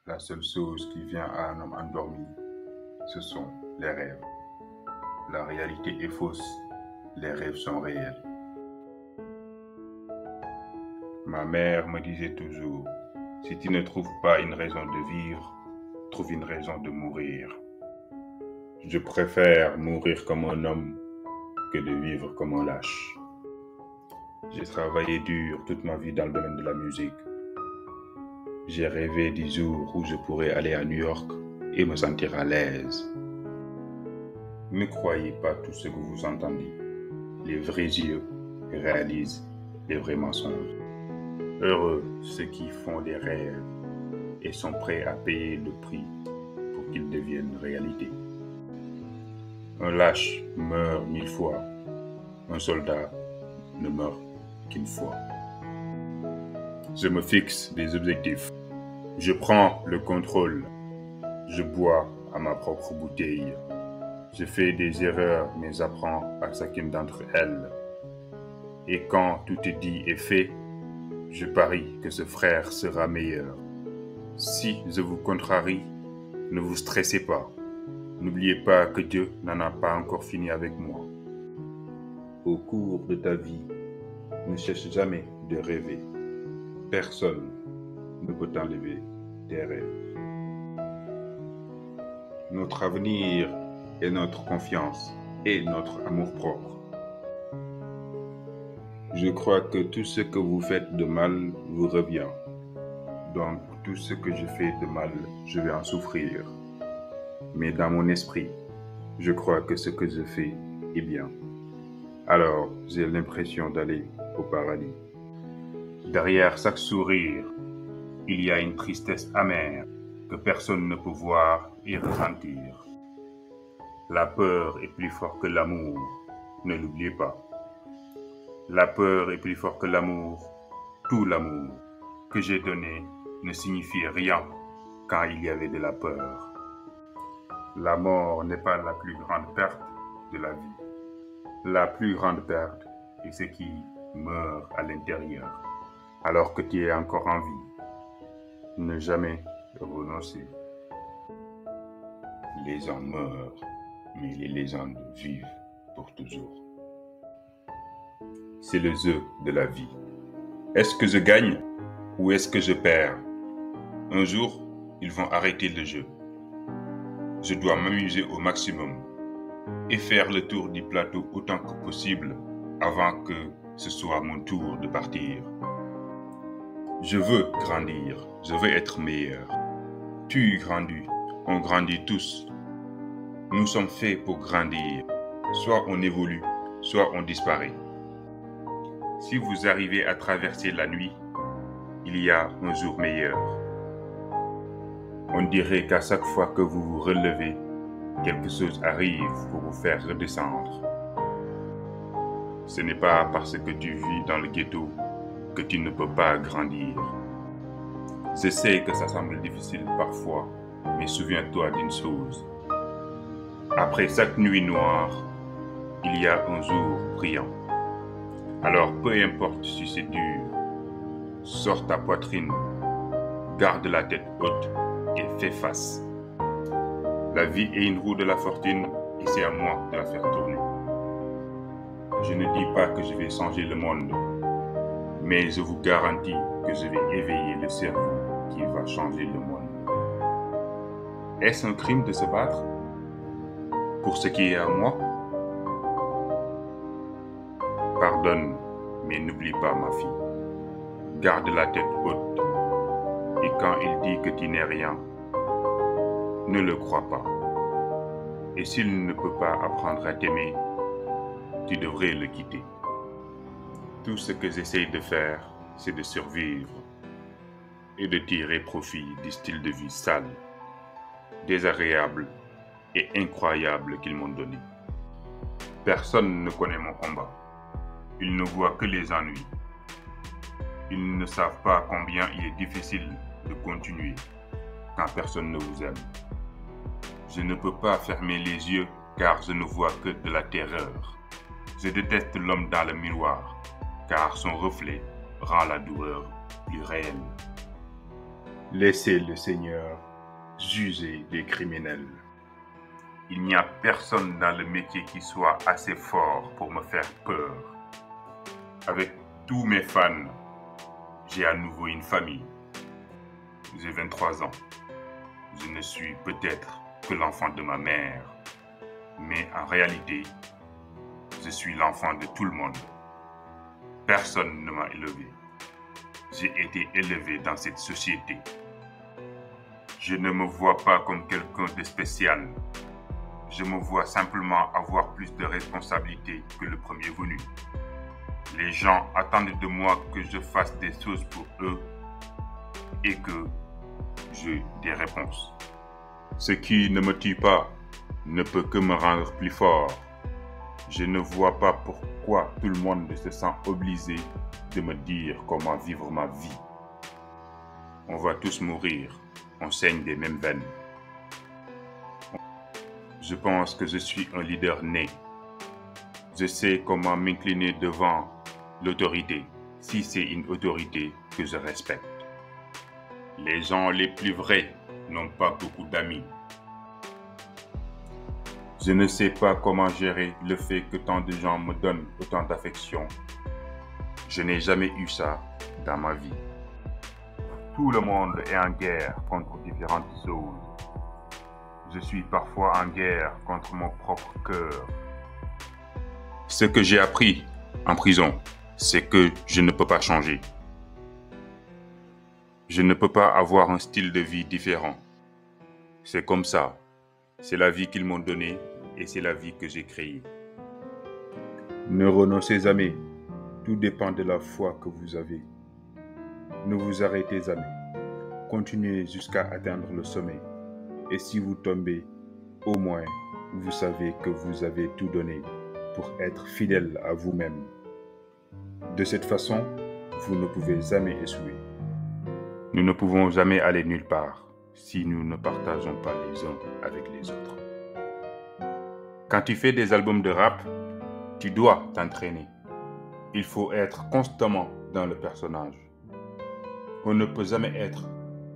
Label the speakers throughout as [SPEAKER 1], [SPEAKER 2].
[SPEAKER 1] La seule chose qui vient à un homme endormi, ce sont les rêves. La réalité est fausse, les rêves sont réels. Ma mère me disait toujours, si tu ne trouves pas une raison de vivre, trouve une raison de mourir. Je préfère mourir comme un homme que de vivre comme un lâche. J'ai travaillé dur toute ma vie dans le domaine de la musique. J'ai rêvé des jours où je pourrais aller à New York et me sentir à l'aise. Ne croyez pas tout ce que vous entendez. Les vrais yeux réalisent les vrais mensonges. Heureux ceux qui font des rêves et sont prêts à payer le prix pour qu'ils deviennent réalité. Un lâche meurt 1000 fois, un soldat ne meurt qu'une fois. Je me fixe des objectifs. Je prends le contrôle. Je bois à ma propre bouteille. Je fais des erreurs, mais j'apprends à chacune d'entre elles. Et quand tout est dit et fait, je parie que ce frère sera meilleur. Si je vous contrarie, ne vous stressez pas. N'oubliez pas que Dieu n'en a pas encore fini avec moi. Au cours de ta vie, ne cherche jamais de rêver. Personne ne peut t'enlever tes rêves. Notre avenir est notre confiance et notre amour-propre. Je crois que tout ce que vous faites de mal vous revient. Donc, tout ce que je fais de mal, je vais en souffrir. Mais dans mon esprit, je crois que ce que je fais est bien. Alors, j'ai l'impression d'aller au paradis. Derrière chaque sourire, il y a une tristesse amère que personne ne peut voir et ressentir. La peur est plus forte que l'amour, ne l'oubliez pas. La peur est plus forte que l'amour. Tout l'amour que j'ai donné ne signifie rien quand il y avait de la peur. La mort n'est pas la plus grande perte de la vie. La plus grande perte est ce qui meurt à l'intérieur, alors que tu es encore en vie. Ne jamais renoncer. Les gens meurent, mais les légendes vivent pour toujours. C'est le jeu de la vie. Est-ce que je gagne ou est-ce que je perds? Un jour, ils vont arrêter le jeu. Je dois m'amuser au maximum et faire le tour du plateau autant que possible avant que ce soit mon tour de partir. Je veux grandir, je veux être meilleur. Tu grandis, on grandit tous. Nous sommes faits pour grandir. Soit on évolue, soit on disparaît. Si vous arrivez à traverser la nuit, il y a un jour meilleur. On dirait qu'à chaque fois que vous vous relevez, quelque chose arrive pour vous faire redescendre. Ce n'est pas parce que tu vis dans le ghetto que tu ne peux pas grandir. Je sais que ça semble difficile parfois, mais souviens-toi d'une chose. Après chaque nuit noire, il y a un jour brillant. Alors peu importe si c'est dur, sors ta poitrine, garde la tête haute et fais face. La vie est une roue de la fortune et c'est à moi de la faire tourner. Je ne dis pas que je vais changer le monde, mais je vous garantis que je vais éveiller le cerveau qui va changer le monde. Est-ce un crime de se battre pour ce qui est à moi? Pardonne, mais n'oublie pas ma fille. Garde la tête haute. Et quand il dit que tu n'es rien, ne le crois pas. Et s'il ne peut pas apprendre à t'aimer, tu devrais le quitter. Tout ce que j'essaye de faire, c'est de survivre et de tirer profit du style de vie sale, désagréable et incroyable qu'ils m'ont donné. Personne ne connaît mon combat. Ils ne voient que les ennuis. Ils ne savent pas combien il est difficile de continuer quand personne ne vous aime. Je ne peux pas fermer les yeux car je ne vois que de la terreur. Je déteste l'homme dans le miroir car son reflet rend la douleur plus réelle. Laissez le Seigneur juger des criminels. Il n'y a personne dans le métier qui soit assez fort pour me faire peur. Avec tous mes fans, j'ai à nouveau une famille. J'ai 23 ans. Je ne suis peut-être que l'enfant de ma mère, mais en réalité, je suis l'enfant de tout le monde. Personne ne m'a élevé. J'ai été élevé dans cette société. Je ne me vois pas comme quelqu'un de spécial. Je me vois simplement avoir plus de responsabilités que le premier venu. Les gens attendent de moi que je fasse des choses pour eux et que j'ai des réponses. Ce qui ne me tue pas ne peut que me rendre plus fort. Je ne vois pas pourquoi tout le monde se sent obligé de me dire comment vivre ma vie. On va tous mourir, on saigne des mêmes veines. Je pense que je suis un leader né. Je sais comment m'incliner devant l'autorité, si c'est une autorité que je respecte. Les gens les plus vrais n'ont pas beaucoup d'amis. Je ne sais pas comment gérer le fait que tant de gens me donnent autant d'affection. Je n'ai jamais eu ça dans ma vie. Tout le monde est en guerre contre différentes choses. Je suis parfois en guerre contre mon propre cœur. Ce que j'ai appris en prison, c'est que je ne peux pas changer. Je ne peux pas avoir un style de vie différent. C'est comme ça. C'est la vie qu'ils m'ont donnée et c'est la vie que j'ai créée. Ne renoncez jamais. Tout dépend de la foi que vous avez. Ne vous arrêtez jamais. Continuez jusqu'à atteindre le sommet. Et si vous tombez, au moins, vous savez que vous avez tout donné pour être fidèle à vous-même. De cette façon, vous ne pouvez jamais échouer. Nous ne pouvons jamais aller nulle part si nous ne partageons pas les uns avec les autres. Quand tu fais des albums de rap, tu dois t'entraîner. Il faut être constamment dans le personnage. On ne peut jamais être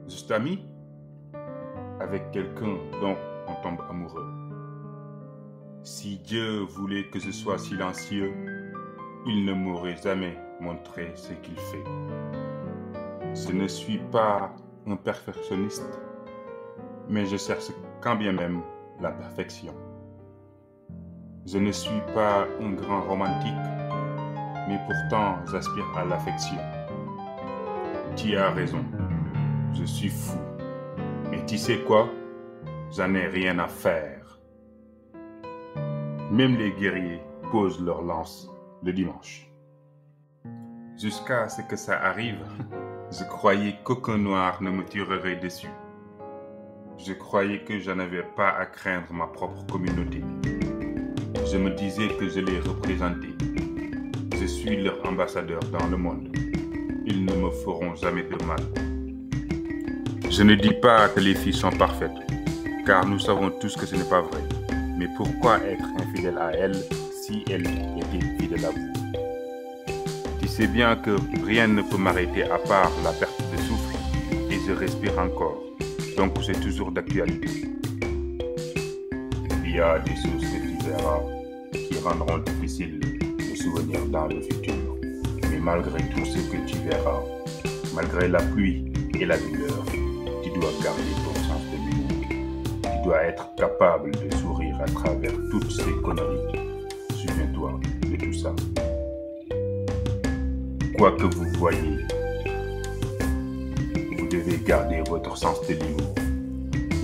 [SPEAKER 1] juste ami avec quelqu'un dont on tombe amoureux. Si Dieu voulait que je sois silencieux, il ne m'aurait jamais montré ce qu'il fait. Je ne suis pas un perfectionniste, mais je cherche quand bien même la perfection. Je ne suis pas un grand romantique, mais pourtant j'aspire à l'affection. Tu as raison, je suis fou. Mais tu sais quoi? J'en ai rien à faire. Même les guerriers posent leur lance le dimanche. Jusqu'à ce que ça arrive, je croyais qu'aucun noir ne me tirerait dessus. Je croyais que je n'avais pas à craindre ma propre communauté. Je me disais que je les représentais. Je suis leur ambassadeur dans le monde. Ils ne me feront jamais de mal. Je ne dis pas que les filles sont parfaites, car nous savons tous que ce n'est pas vrai. Mais pourquoi être infidèle à elles si elles étaient fidèles à vous? Tu sais bien que rien ne peut m'arrêter à part la perte de souffle et je respire encore. Donc c'est toujours d'actualité. Il y a des choses que tu verras qui rendront difficile de souvenir dans le futur. Mais malgré tout ce que tu verras, malgré la pluie et la douleur, tu dois garder ton sens de l'humour. Tu dois être capable de sourire à travers toutes ces conneries. Souviens-toi de tout ça. Quoi que vous voyez, vous devez garder votre sens de l'humour.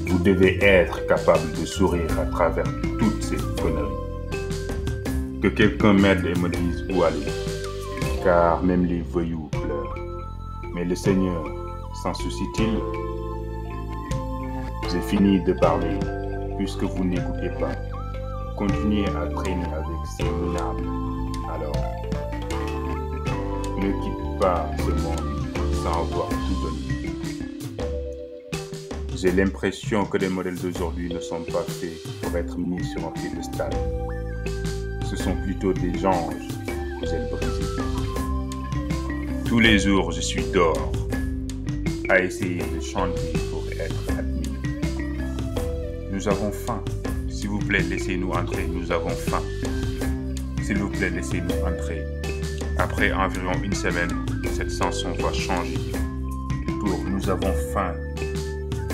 [SPEAKER 1] Vous devez être capable de sourire à travers toutes ces conneries. Que quelqu'un m'aide et me dise où aller, car même les voyous pleurent. Mais le Seigneur s'en soucie-t-il? J'ai fini de parler, puisque vous n'écoutez pas. Continuez à traîner avec ces minables. Alors, ne quitte pas ce monde sans avoir tout donné. J'ai l'impression que les modèles d'aujourd'hui ne sont pas faits pour être mis sur un piédestal. Ce sont plutôt des anges aux ailes brisées. Tous les jours, je suis dehors. à essayer de chanter pour être admis. Nous avons faim. S'il vous plaît, laissez-nous entrer. Nous avons faim. S'il vous plaît, laissez-nous entrer. Après environ une semaine, cette chanson va changer. Pour nous avons faim.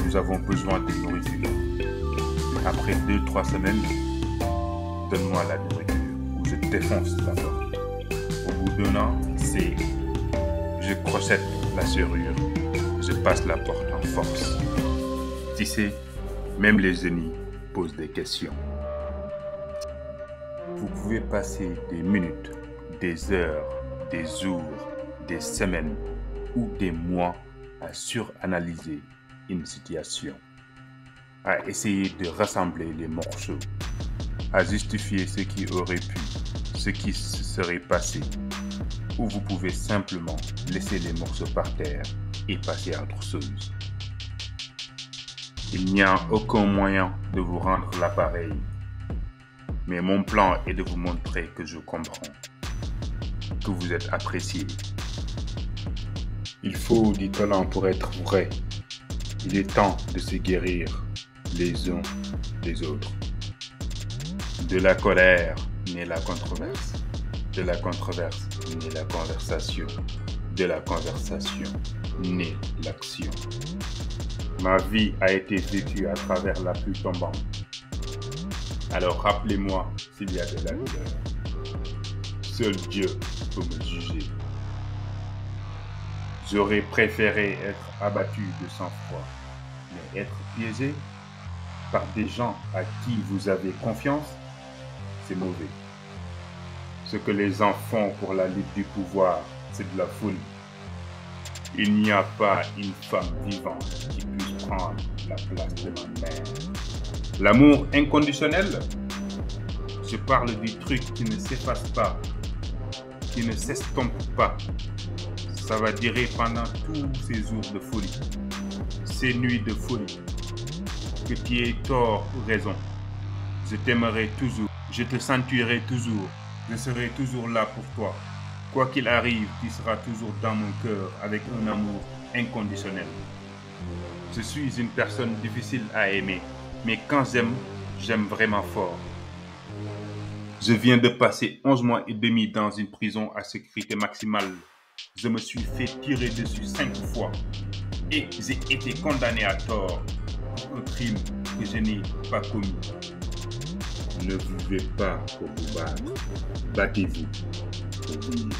[SPEAKER 1] Nous avons besoin de nourriture. Après 2-3 semaines, donne-moi la nourriture ou je défonce la porte. Au bout d'un an, c'est je crochette la serrure, je passe la porte en force. Tu sais, même les génies posent des questions. Vous pouvez passer des minutes, des heures, des jours, des semaines ou des mois à suranalyser une situation, à essayer de rassembler les morceaux, à justifier ce qui aurait pu, ce qui se serait passé, ou vous pouvez simplement laisser les morceaux par terre et passer à autre chose. Il n'y a aucun moyen de vous rendre l'appareil, mais mon plan est de vous montrer que je comprends, que vous êtes apprécié. Il faut du talent pour être vrai. Il est temps de se guérir les uns des autres. De la colère naît la controverse. De la controverse naît la conversation. De la conversation naît l'action. Ma vie a été vécue à travers la pluie tombante. Alors rappelez-moi s'il y a de la douleur. Seul Dieu peut me juger. J'aurais préféré être abattu de sang-froid, mais être piégé par des gens à qui vous avez confiance, c'est mauvais. Ce que les gens font pour la lutte du pouvoir, c'est de la folie. Il n'y a pas une femme vivante qui puisse prendre la place de ma mère. L'amour inconditionnel, je parle du truc qui ne s'efface pas, qui ne s'estompe pas. Ça va durer pendant tous ces jours de folie, ces nuits de folie. Que tu aies tort ou raison, je t'aimerai toujours, je te sentirai toujours, je serai toujours là pour toi. Quoi qu'il arrive, tu seras toujours dans mon cœur avec un amour inconditionnel. Je suis une personne difficile à aimer, mais quand j'aime, j'aime vraiment fort. Je viens de passer 11 mois et demi dans une prison à sécurité maximale. Je me suis fait tirer dessus 5 fois et j'ai été condamné à tort pour un crime que je n'ai pas commis. Ne vivez pas pour vous battre, battez-vous pour vivre.